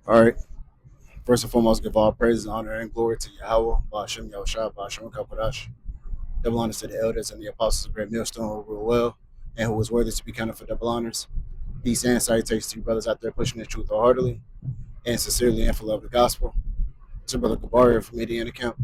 All right. First and foremost, give all praise, honor, and glory to Yahweh, Ba'ashem Yahushua, Ba'ashem Kapadash. Double honors to the elders and the apostles of Great Millstone who rule well and who was worthy to be counted for double honors. Peace and salutations to you brothers out there pushing the truth wholeheartedly and sincerely and for love of the gospel. It's your brother Gabaria from Indiana Camp,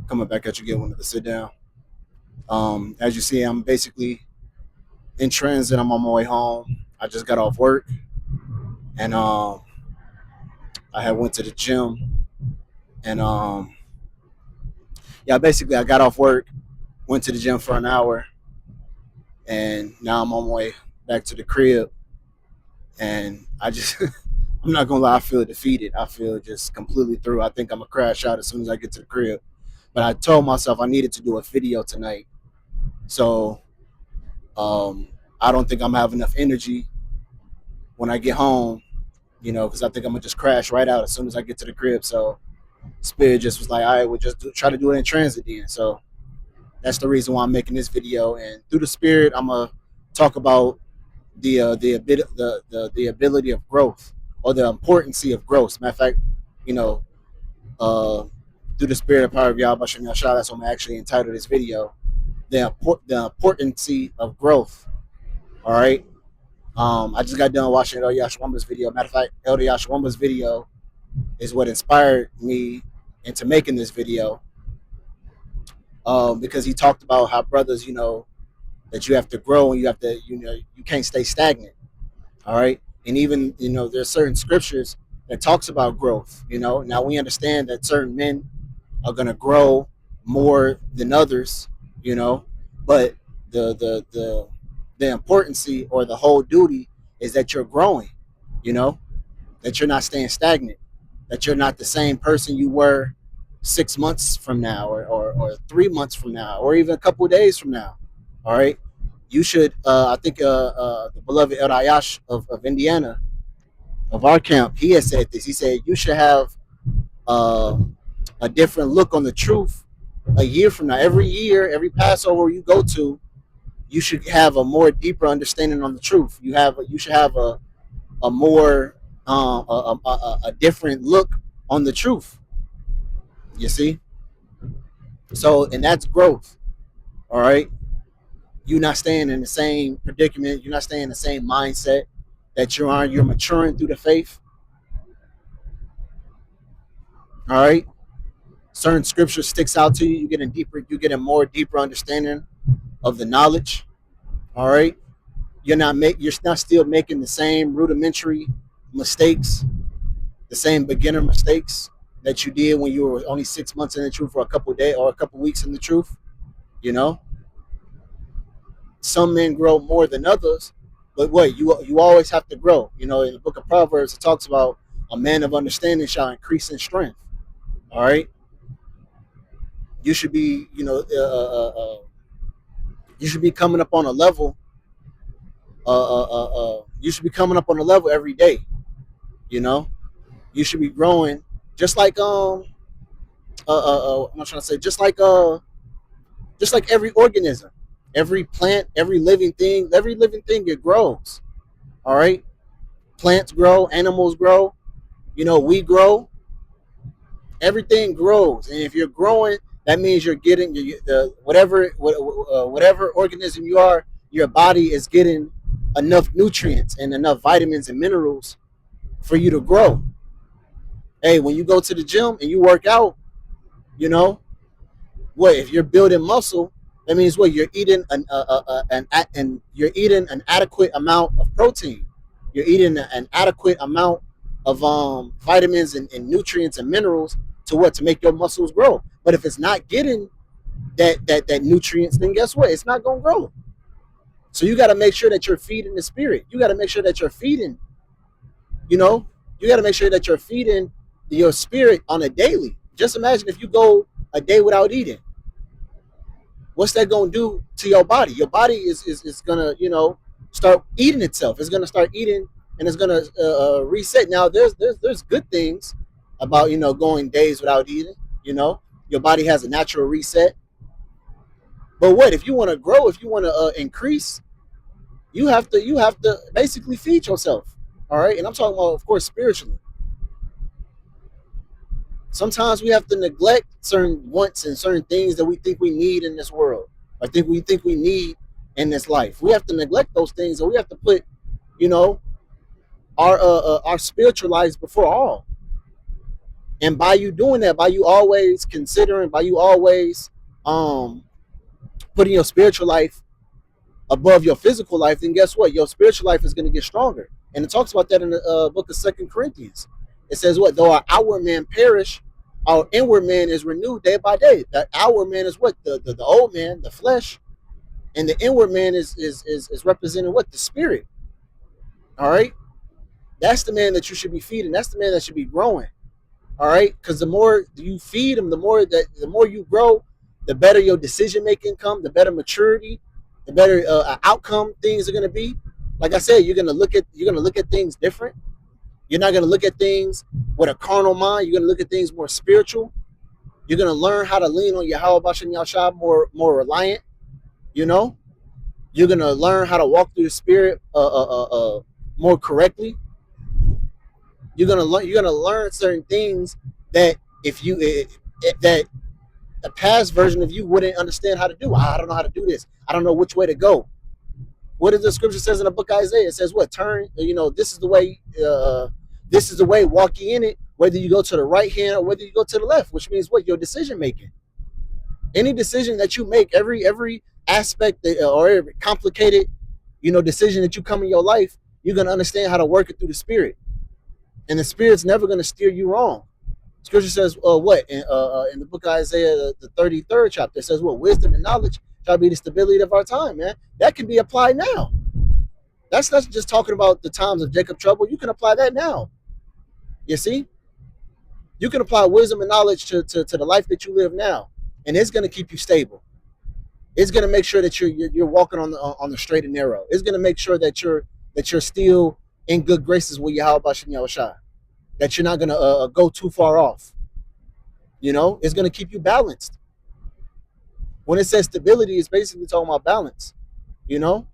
coming back at you again, wanted to sit down. As you see, I'm basically in transit. I'm on my way home. I just got off work and I had went to the gym and yeah, basically I got off work, went to the gym for an hour, and now I'm on my way back to the crib. And I just, I'm not gonna lie, I feel defeated. I feel just completely through. I think I'm gonna crash out as soon as I get to the crib. But I told myself I needed to do a video tonight, so I don't think I'm gonna have enough energy when I get home. Because I think I'm gonna just crash right out as soon as I get to the crib. So Spirit just was like, all right, we'll just try to do it in transit then. So that's the reason why I'm making this video. And through the Spirit, I'm gonna talk about the ability of growth, or the importance of growth. Matter of fact, you know, uh, through the Spirit and power of Yahweh Shem Yahshua, that's what I'm actually entitled this video. The importance of growth. All right. I just got done watching Elder Yashwamba's video. Matter of fact, Elder Yashwamba's video is what inspired me into making this video. Because he talked about how brothers, that you have to grow and you have to, you can't stay stagnant. All right. And even, there's certain scriptures that talks about growth. Now we understand that certain men are going to grow more than others, but the importance, or the whole duty, is that you're growing, you know, that you're not staying stagnant, that you're not the same person you were 6 months from now, or 3 months from now, or even a couple of days from now. All right. You should, I think, the beloved El Ayash of Indiana, of our camp, he has said this. He said, you should have uh, a different look on the truth a year from now. Every year, every Passover you go to, you should have a more deeper understanding on the truth. You should have a more a different look on the truth. You see, so, and that's growth. All right, you're not staying in the same predicament. You're not staying in the same mindset that you're on. You're maturing through the faith. All right, certain scripture sticks out to you. You get a deeper. You get a more deeper understanding of the knowledge. All right, you're not still making the same rudimentary mistakes, the same beginner mistakes that you did when you were only 6 months in the truth, or a couple of days, or a couple of weeks in the truth. You know, some men grow more than others, but what you always have to grow. In the book of Proverbs, it talks about a man of understanding shall increase in strength. All right, you should be, you should be coming up on a level. You should be coming up on a level every day. You know, you should be growing, just like I'm not trying to say, just like every organism, every plant, every living thing, it grows. All right, plants grow, animals grow. We grow. Everything grows, and if you're growing, that means you're getting the whatever organism you are. Your body is getting enough nutrients and enough vitamins and minerals for you to grow. Hey, when you go to the gym and you work out, you know what? If you're building muscle, that means what? You're eating you're eating an adequate amount of protein. You're eating an adequate amount of vitamins nutrients and minerals to make your muscles grow. But if it's not getting that nutrients, then guess what? It's not gonna grow. So you got to make sure that you're feeding the spirit. You got to make sure that you're feeding. You know, you got to make sure that you're feeding your spirit on a daily. Just imagine if you go a day without eating. What's that gonna do to your body? Your body is gonna start eating itself. It's gonna start eating, and it's gonna reset. Now there's good things about going days without eating. Your body has a natural reset. But what if you want to grow? If you want to increase, you have to basically feed yourself. All right, and I'm talking about, of course, spiritually. Sometimes we have to neglect certain wants and certain things that we think we need in this world, or think we need in this life. We have to neglect those things, and we have to put, you know, our spiritual lives before all. And by you doing that, by you always considering, by you always um putting your spiritual life above your physical life, then guess what? Your spiritual life is going to get stronger. And it talks about that in the book of Second Corinthians. It says what? Though our outward man perish, our inward man is renewed day by day. That outward man is what? The old man, the flesh, and the inward man is representing what? The spirit. All right, that's the man that you should be feeding. That's the man that should be growing. All right, because the more you feed him, the more you grow, the better your decision making come, the better maturity, the better outcome things are going to be. Like I said, you're gonna look at things different. You're not gonna look at things with a carnal mind. You're gonna look at things more spiritual. You're gonna learn how to lean on Yahweh Bashan Yahshua more reliant. You know, you're gonna learn how to walk through the spirit more correctly. You're gonna learn certain things that if you that a past version of you wouldn't understand how to do. I don't know how to do this. I don't know which way to go. What does the scripture says in the book of Isaiah? It says what? Turn, this is the way, walk ye in it, whether you go to the right hand or whether you go to the left, which means what? Your decision making. Any decision that you make, every aspect or every complicated, decision that you come in your life, you're gonna understand how to work it through the spirit. And the spirit's never gonna steer you wrong. Scripture says, what? In the book of Isaiah, the 33rd chapter, it says what? Wisdom and knowledge shall be the stability of our time, man. That can be applied now. That's not just talking about the times of Jacob trouble. You can apply that now. You see? You can apply wisdom and knowledge to the life that you live now. And it's going to keep you stable. It's going to make sure that you're walking on the straight and narrow. It's going to make sure that you're still in good graces with Yahweh Bashan Yahushua. That you're not going to go too far off. It's going to keep you balanced. When it says stability, it's basically talking about balance. You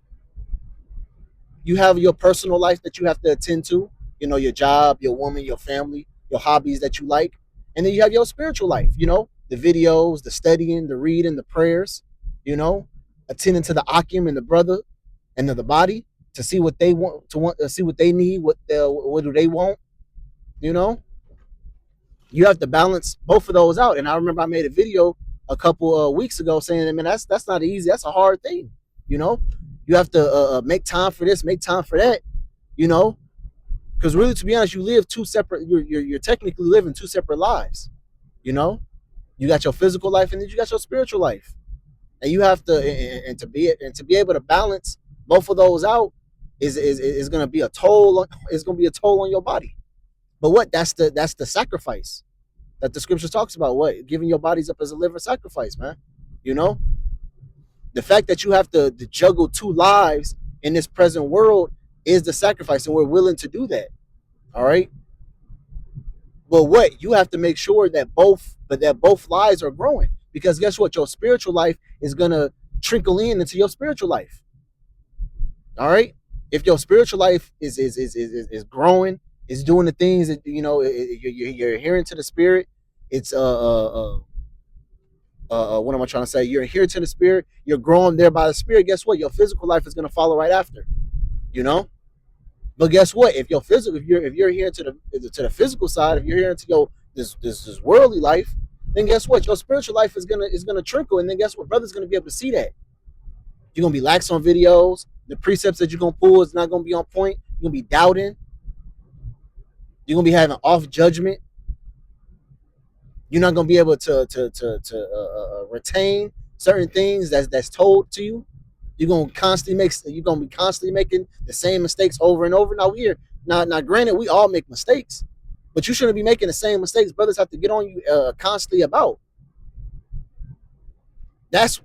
have your personal life that you have to attend to, your job, your woman, your family, your hobbies that you like. And then you have your spiritual life, the videos, the studying, the reading, the prayers, attending to the Akim and the brother and the body to see what they want, to see what they need, what do they want, You have to balance both of those out. And I remember I made a video a couple weeks ago saying, man, that's not easy. That's a hard thing. You have to make time for this, make time for that. Because really, to be honest, you live two separate. You're technically living two separate lives. You got your physical life, and then you got your spiritual life, and you have to and to be able to balance both of those out is going to be a toll. It's going to be a toll on your body. But what? That's the sacrifice that the scripture talks about. What? Giving your bodies up as a living sacrifice, man. The fact that you have to juggle two lives in this present world is the sacrifice, and we're willing to do that. All right. But what? You have to make sure that both lives are growing, because guess what? Your spiritual life is gonna trickle into your spiritual life. All right. If your spiritual life is growing, is doing the things that you're adhering to the spirit. It's what am I trying to say? You're adhering to the spirit. You're growing there by the spirit. Guess what? Your physical life is going to follow right after. But guess what? If you're adhering to the physical side, if you're adhering to this worldly life, then guess what? Your spiritual life is gonna trickle, and then guess what? Brother's gonna be able to see that. You're gonna be lax on videos. The precepts that you're gonna pull is not gonna be on point. You're gonna be doubting. You're gonna be having off judgment. You're not gonna be able to retain certain things that's told to you. You're gonna be constantly making the same mistakes over and over. Now granted, we all make mistakes, but you shouldn't be making the same mistakes. Brothers have to get on you constantly about. That's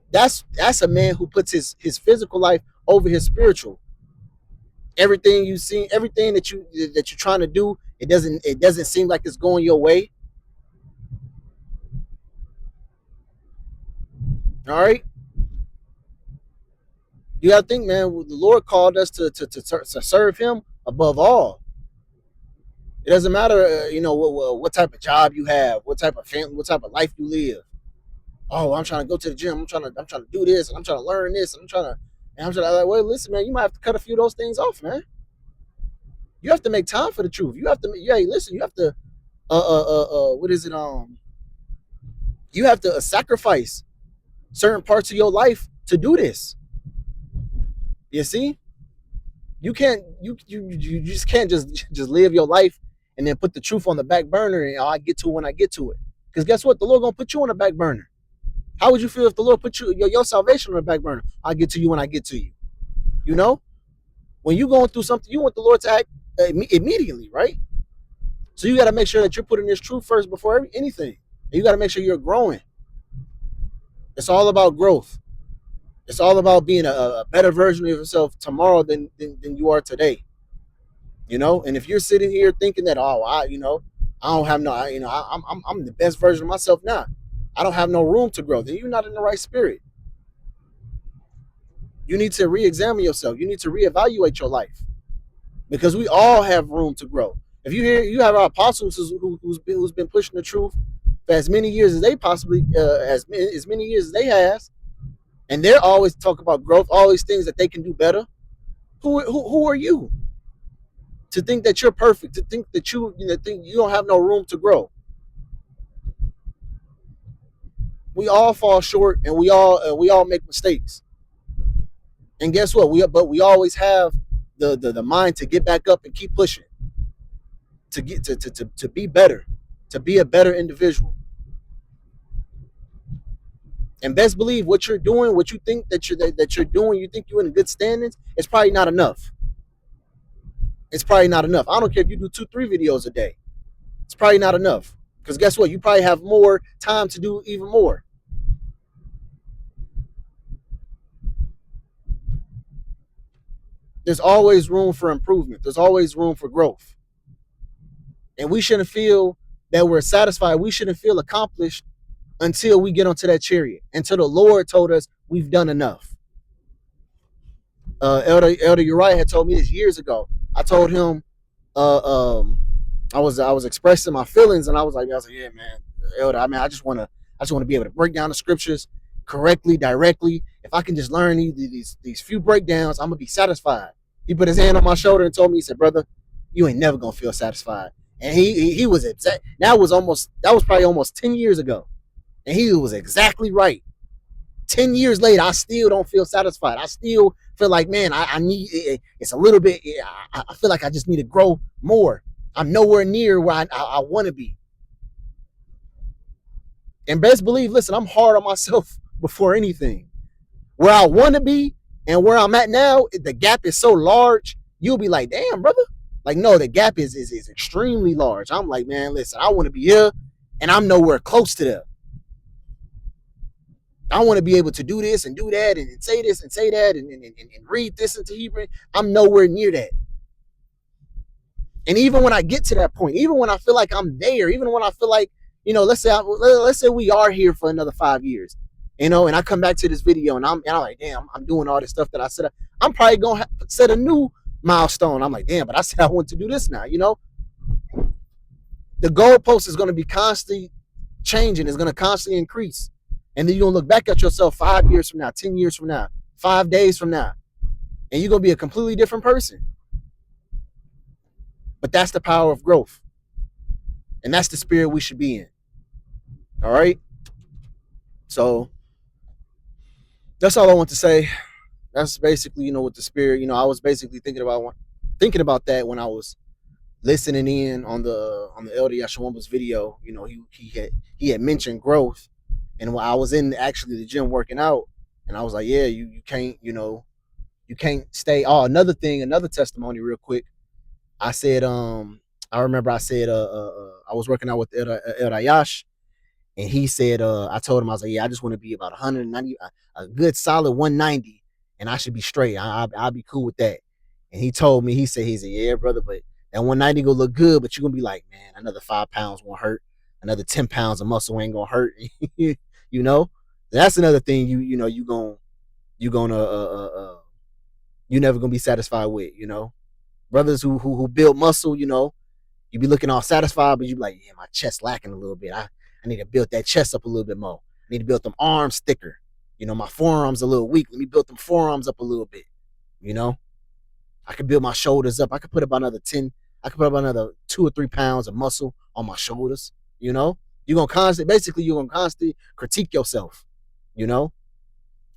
a man who puts his physical life over his spiritual. Everything you see, everything that you're trying to do, it doesn't seem like it's going your way. All right. You gotta think, man. The Lord called us to serve Him above all. It doesn't matter, what type of job you have, what type of family, what type of life you live. Oh, I'm trying to go to the gym. I'm trying to do this, and I'm trying to learn this, and I'm trying to like, well, listen, man, you might have to cut a few of those things off, man. You have to make time for the truth. You have to, yeah, listen, you have to, what is it? You have to sacrifice certain parts of your life to do this. You see, you can't, you just can't just live your life and then put the truth on the back burner and I get to it when I get to it. Because guess what? The Lord gonna put you on the back burner. How would you feel if the Lord put your salvation on the back burner? I get to you when I get to you. You know, when you going through something, you want the Lord to act immediately, right? So you got to make sure that you're putting this truth first before anything. And you got to make sure you're growing. It's all about growth. It's all about being a better version of yourself tomorrow than you are today. And if you're sitting here thinking that, oh, I don't have no, I'm the best version of myself now. I don't have no room to grow. Then you're not in the right spirit. You need to re-examine yourself. You need to reevaluate your life because we all have room to grow. If you hear, you have our apostles who's been pushing the truth for as many years as they possibly as many years as they has, and they're always talking about growth, all these things that they can do better. Who are you to think that you're perfect? To think that think you don't have no room to grow? We all fall short, and we all make mistakes. And guess what? We always have the mind to get back up and keep pushing, to get to be better, to be a better individual. And best believe what you're doing, what you think that you're doing, you think you're in good standings, it's probably not enough. It's probably not enough. I don't care if you do 2-3 videos a day. It's probably not enough. Because guess what? You probably have more time to do even more. There's always room for improvement. There's always room for growth. And we shouldn't feel that we're satisfied. We shouldn't feel accomplished until we get onto that chariot, until the Lord told us we've done enough. Elder Uriah had told me this years ago. I told him, I was expressing my feelings, and I was like, yeah, man, Elder. I mean, I just want to be able to break down the scriptures correctly, directly. If I can just learn these few breakdowns, I'm gonna be satisfied. He put his hand on my shoulder and told me, he said, brother, you ain't never gonna feel satisfied. And he was exact. That was probably almost 10 years ago, and he was exactly right. 10 years later, I still don't feel satisfied. I still feel like, man, I need it's a little bit. I feel like I just need to grow more. I'm nowhere near where I want to be. And best believe, listen, I'm hard on myself before anything. Where I want to be and where I'm at now, the gap is so large. You'll be like, damn, brother. Like, no, the gap is extremely large. I'm like, man, listen, I want to be here, and I'm nowhere close to that. I want to be able to do this and do that and say this and say that and read this into Hebrew. I'm nowhere near that. And even when I get to that point, even when I feel like I'm there, even when I feel like, let's say we are here for another 5 years, and I come back to this video and I'm like, damn, I'm doing all this stuff that I said. I'm probably going to set a new milestone. I'm like, damn, but I said I want to do this now, The goalpost is going to be constantly changing. It's going to constantly increase. And then you're going to look back at yourself 5 years from now, 10 years from now, 5 days from now, and you're going to be a completely different person. But that's the power of growth. And that's the spirit we should be in. All right? So that's all I want to say. That's basically, with the spirit, I was basically thinking about that when I was listening in on the Elder Yashawamba's video. He had mentioned growth. And when I was in actually the gym working out, and I was like, yeah, you can't, you can't stay. Oh, another testimony real quick. I said, I remember I said, I was working out with El Ayash, and he said, I told him, I was like, yeah, I just want to be about 190, a good solid 190, and I should be straight. I'll be cool with that. And he told me, he said, yeah, brother, but that 190 gonna look good, but you're gonna be like, man, another 5 pounds won't hurt. Another 10 pounds of muscle ain't gonna hurt. That's another thing you're never gonna be satisfied with. Brothers who build muscle, You be looking all satisfied, but you be like, yeah, my chest lacking a little bit. I need to build that chest up a little bit more. I need to build them arms thicker. My forearms a little weak. Let me build them forearms up a little bit. You know, I could build my shoulders up. I could put up another 10. I could put up another 2 or 3 pounds of muscle on my shoulders. You're gonna constantly critique yourself. You know,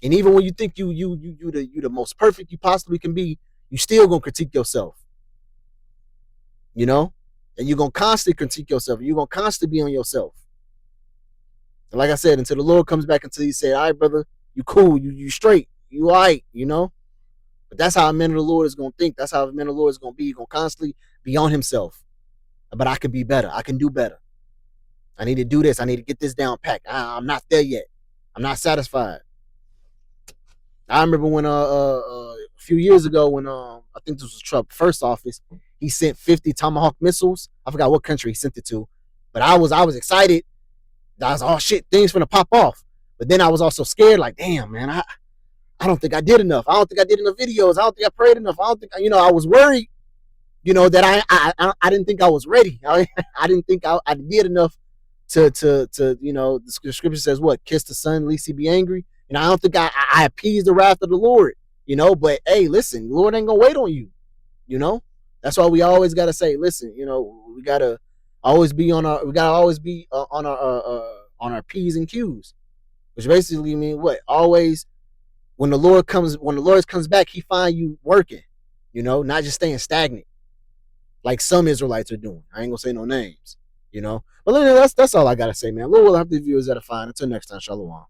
and even when you think you the most perfect you possibly can be, you still gonna critique yourself. You know, and you're gonna constantly critique yourself. You're gonna constantly be on yourself. And like I said, until the Lord comes back, until He said, "All right, brother, you cool, you straight, you all right," But that's how a man of the Lord is gonna think. That's how a man of the Lord is gonna be. He's gonna constantly be on himself. But I can be better. I can do better. I need to do this. I need to get this down packed. I'm not there yet. I'm not satisfied. I remember when a few years ago when I think this was Trump's first office, he sent 50 Tomahawk missiles. I forgot what country he sent it to, but I was excited. I was, oh shit, things gonna pop off. But then I was also scared, like, damn, man, I don't think I did enough. I don't think I did enough videos. I don't think I prayed enough. I don't think I was worried, that I didn't think I was ready. I didn't think I did enough to the scripture says what? Kiss the son, lest he be angry. I don't think I appeased the wrath of the Lord, but hey, listen, the Lord ain't gonna wait on you, you know. That's why we always gotta say, listen, we gotta always be on our on our P's and Q's, which basically mean what? Always when the Lord comes back, He find you working, not just staying stagnant like some Israelites are doing. I ain't gonna say no names, But that's all I gotta say, man. Lord will have the viewers edifying. Until next time, Shalom.